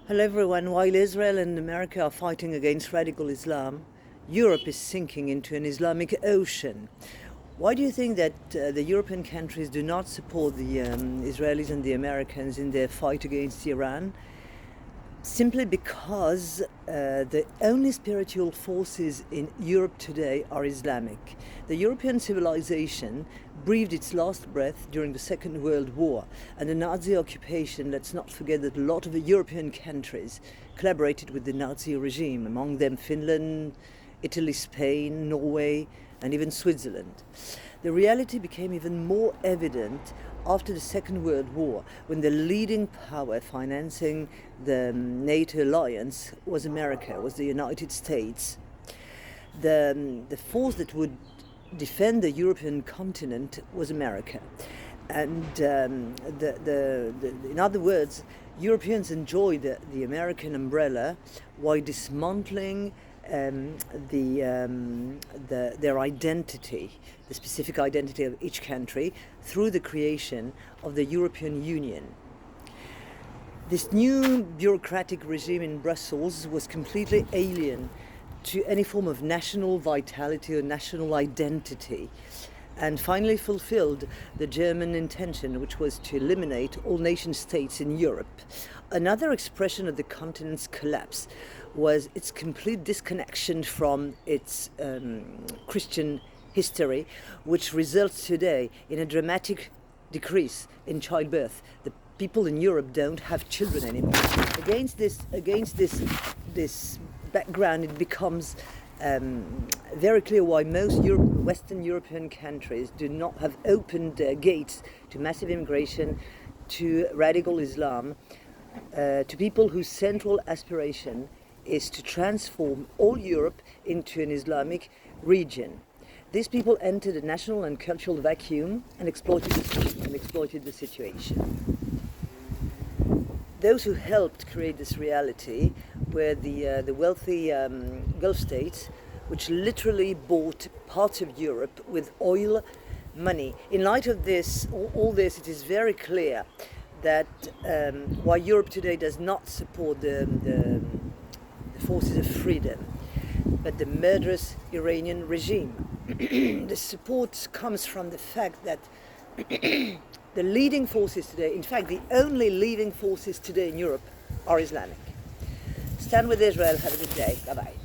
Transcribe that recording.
Hello everyone. While Israel and America are fighting against radical Islam, Europe is sinking into an Islamic ocean. Why do you think that the European countries do not support the Israelis and the Americans in their fight against Iran? Simply because the only spiritual forces in Europe today are Islamic. The European civilization breathed its last breath during the Second World War, and the Nazi occupation, let's not forget that a lot of the European countries collaborated with the Nazi regime, among them Finland, Italy, Spain, Norway, and even Switzerland. The reality became even more evident after the Second World War, when the leading power financing the NATO alliance was America, was the United States. The force that would defend the European continent was America. And in other words, Europeans enjoyed the American umbrella while dismantling their identity, the specific identity of each country, through the creation of the European Union. This new bureaucratic regime in Brussels was completely alien to any form of national vitality or national identity, and finally fulfilled the German intention, which was to eliminate all nation states in Europe. Another expression of the continent's collapse was its complete disconnection from its Christian history, which results today in a dramatic decrease in childbirth. The people in Europe don't have children anymore. Against this background, it becomes very clear why most Western European countries do not have opened their gates to massive immigration, to radical Islam, to people whose central aspiration is to transform all Europe into an Islamic region. These people entered a national and cultural vacuum and exploited the situation. Those who helped create this reality were the wealthy Gulf states, which literally bought parts of Europe with oil money. In light of this, all this, it is very clear that why Europe today does not support the forces of freedom, but the murderous Iranian regime. The support comes from the fact that the leading forces today, in fact the only leading forces today in Europe, are Islamic. Stand with Israel. Have a good day. Bye-bye.